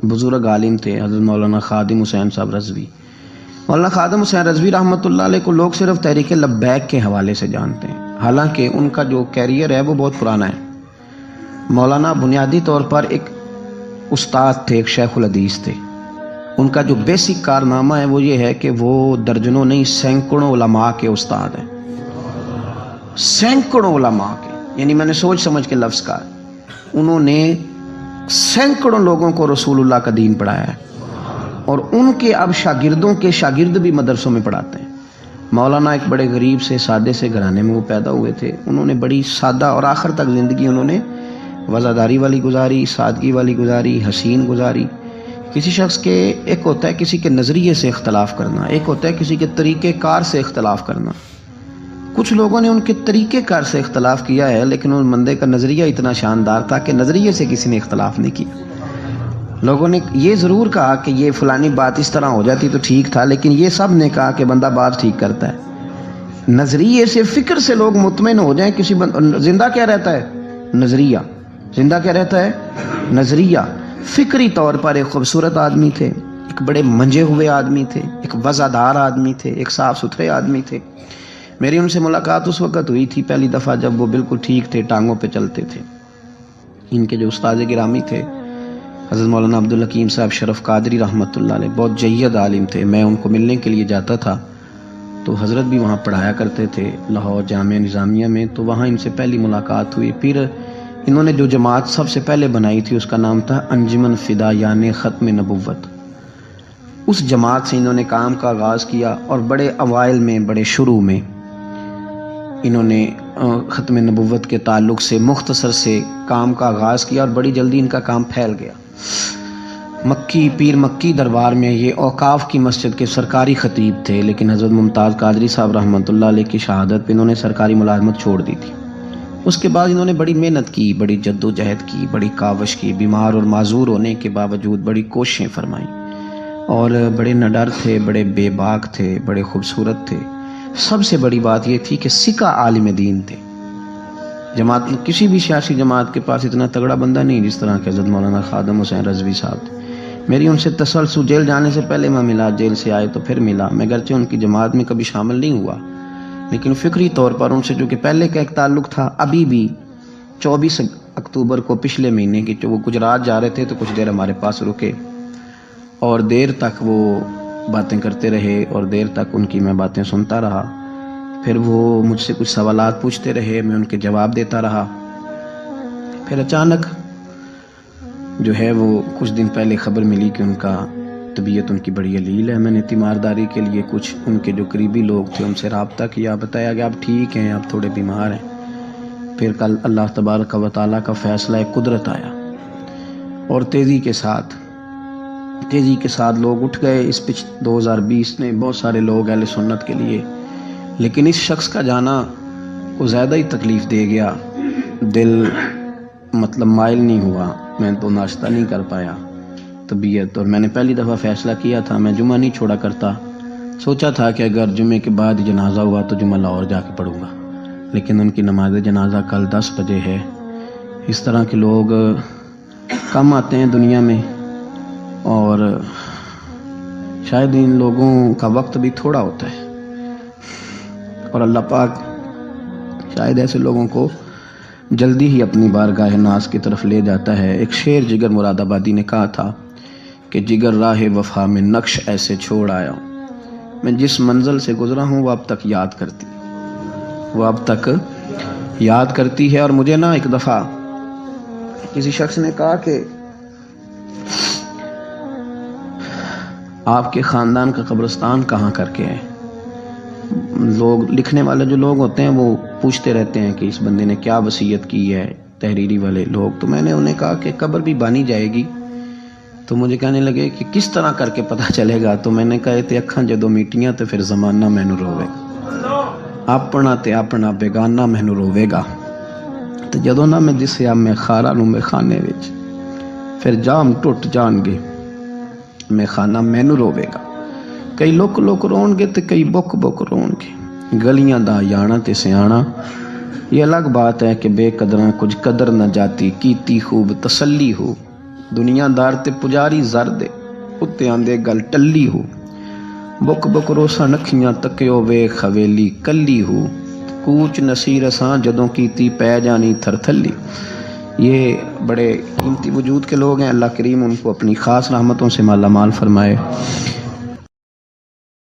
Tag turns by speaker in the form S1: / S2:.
S1: بزرگ عالم تھے حضرت مولانا خادم حسین صاحب رضوی۔ مولانا خادم حسین رضوی رحمۃ اللہ علیہ کو لوگ صرف تحریک لبیک کے حوالے سے جانتے ہیں، حالانکہ ان کا جو کیریئر ہے وہ بہت پرانا ہے۔ مولانا بنیادی طور پر ایک استاد تھے، ایک شیخ الحدیث تھے۔ ان کا جو بیسک کارنامہ ہے وہ یہ ہے کہ وہ درجنوں نہیں سینکڑوں علماء کے استاد ہیں، سینکڑوں علماء کے، یعنی میں نے سوچ سمجھ کے لفظ کہا، انہوں نے سینکڑوں لوگوں کو رسول اللہ کا دین پڑھایا ہے، اور ان کے اب شاگردوں کے شاگرد بھی مدرسوں میں پڑھاتے ہیں۔ مولانا ایک بڑے غریب سے سادے سے گھرانے میں وہ پیدا ہوئے تھے، انہوں نے بڑی سادہ اور آخر تک زندگی انہوں نے وزاداری والی گزاری، سادگی والی گزاری، حسین گزاری۔ کسی شخص کے ایک ہوتا ہے کسی کے نظریے سے اختلاف کرنا، ایک ہوتا ہے کسی کے طریقہ کار سے اختلاف کرنا۔ کچھ لوگوں نے ان کے طریقہ کار سے اختلاف کیا ہے، لیکن ان بندے کا نظریہ اتنا شاندار تھا کہ نظریے سے کسی نے اختلاف نہیں کیا۔ لوگوں نے یہ ضرور کہا کہ یہ فلانی بات اس طرح ہو جاتی تو ٹھیک تھا، لیکن یہ سب نے کہا کہ بندہ بات ٹھیک کرتا ہے۔ نظریے سے، فکر سے لوگ مطمئن ہو جائیں کسی زندہ کیا رہتا ہے؟ نظریہ۔ زندہ کیا رہتا ہے؟ نظریہ۔ فکری طور پر ایک خوبصورت آدمی تھے، ایک بڑے منجے ہوئے آدمی تھے، ایک وزادار آدمی تھے، ایک صاف ستھرے آدمی تھے۔ میری ان سے ملاقات اس وقت ہوئی تھی پہلی دفعہ جب وہ بالکل ٹھیک تھے، ٹانگوں پہ چلتے تھے۔ ان کے جو استاد گرامی تھے حضرت مولانا عبدالحکیم صاحب شرف قادری رحمۃ اللہ علیہ، بہت جید عالم تھے۔ میں ان کو ملنے کے لیے جاتا تھا تو حضرت بھی وہاں پڑھایا کرتے تھے لاہور جامعہ نظامیہ میں، تو وہاں ان سے پہلی ملاقات ہوئی۔ پھر انہوں نے جو جماعت سب سے پہلے بنائی تھی اس کا نام تھا انجمن فدایان ختم نبوت۔ اس جماعت سے انہوں نے کام کا آغاز کیا، اور بڑے اوائل میں، بڑے شروع میں انہوں نے ختم نبوت کے تعلق سے مختصر سے کام کا آغاز کیا، اور بڑی جلدی ان کا کام پھیل گیا۔ مکی پیر مکی دربار میں یہ اوقاف کی مسجد کے سرکاری خطیب تھے، لیکن حضرت ممتاز قادری صاحب رحمۃ اللہ علیہ کی شہادت پہ انہوں نے سرکاری ملازمت چھوڑ دی تھی۔ اس کے بعد انہوں نے بڑی محنت کی، بڑی جد و جہد کی، بڑی کاوش کی، بیمار اور معذور ہونے کے باوجود بڑی کوششیں فرمائیں، اور بڑے نڈر تھے، بڑے بے باک تھے، بڑے خوبصورت تھے۔ سب سے بڑی بات یہ تھی کہ سکہ عالم دین تھے۔ جماعت کسی بھی سیاسی جماعت کے پاس اتنا تگڑا بندہ نہیں جس طرح کہ حضرت مولانا خادم حسین رضوی صاحب تھے۔ میری ان سے تسلسل، جیل جانے سے پہلے میں ملا، جیل سے آئے تو پھر ملا۔ میں گرچہ ان کی جماعت میں کبھی شامل نہیں ہوا، لیکن فکری طور پر ان سے جو کہ پہلے کا ایک تعلق تھا، ابھی بھی 24 اکتوبر کو پچھلے مہینے کی وہ گجرات جا رہے تھے تو کچھ دیر ہمارے پاس رکے، اور دیر تک وہ باتیں کرتے رہے، اور دیر تک ان کی میں باتیں سنتا رہا۔ پھر وہ مجھ سے کچھ سوالات پوچھتے رہے، میں ان کے جواب دیتا رہا۔ پھر اچانک جو ہے وہ کچھ دن پہلے خبر ملی کہ ان کا طبیعت ان کی بڑی علیل ہے۔ میں نے تیمارداری کے لیے کچھ ان کے جو قریبی لوگ تھے ان سے رابطہ کیا، بتایا کہ آپ ٹھیک ہیں، آپ تھوڑے بیمار ہیں۔ پھر کل اللہ تبارک و تعالیٰ کا فیصلہ قدرت آیا، اور تیزی کے ساتھ لوگ اٹھ گئے۔ اس 2020 نے بہت سارے لوگ اہل سنت کے لیے، لیکن اس شخص کا جانا کو زیادہ ہی تکلیف دے گیا۔ دل مائل نہیں ہوا، میں تو ناشتہ نہیں کر پایا طبیعت، اور میں نے پہلی دفعہ فیصلہ کیا تھا میں جمعہ نہیں چھوڑا کرتا۔ سوچا تھا کہ اگر جمعے کے بعد جنازہ ہوا تو جمعہ لاہور جا کے پڑھوں گا، لیکن ان کی نماز جنازہ کل 10 بجے ہے۔ اس طرح کے لوگ کم آتے ہیں دنیا میں، اور شاید ان لوگوں کا وقت بھی تھوڑا ہوتا ہے، اور اللہ پاک شاید ایسے لوگوں کو جلدی ہی اپنی بارگاہ ناز کی طرف لے جاتا ہے۔ ایک شعر جگر مراد آبادی نے کہا تھا کہ جگر راہ وفا میں نقش ایسے چھوڑ آیا ہوں، میں جس منزل سے گزرا ہوں وہ اب تک یاد کرتی ہے۔ اور مجھے نا ایک دفعہ کسی شخص نے کہا کہ آپ کے خاندان کا قبرستان کہاں کر کے ہے؟ لوگ لکھنے والے جو لوگ ہوتے ہیں وہ پوچھتے رہتے ہیں کہ اس بندے نے کیا وصیت کی ہے، تحریری والے لوگ۔ تو میں نے انہیں کہا کہ قبر بھی بانی جائے گی۔ تو مجھے کہنے لگے کہ کس طرح کر کے پتہ چلے گا؟ تو میں نے کہا تے اکھاں جدوں میٹیاں تے پھر زمانہ مینوں روے گا، اپنا تے اپنا بیگانہ مینوں روے گا، تے جدوں نہ میں دسیا میں خارا نوں میں خانے وچ، پھر جام ٹوٹ جان گے میں خانہ مینوں روے گا۔ کئی لک لک رون گے تے کئی بک بک رون گے، گلیاں دا یانا تے سیانا۔ یہ الگ بات ہے کہ بے قدراں کچھ قدر نہ جاتی، کیتی خوب تسلی ہو، دنیا دار تے پجاری زر دے اتے آندے گل ٹلی ہو بک بک روسا نکھیاں تکیو وے خویلی کلی ہو کوچ نصیر اساں جدوں کیتی پے جانی تھر تھلی. یہ بڑے قیمتی وجود کے لوگ ہیں. اللہ کریم ان کو اپنی خاص رحمتوں سے مالا مال فرمائے.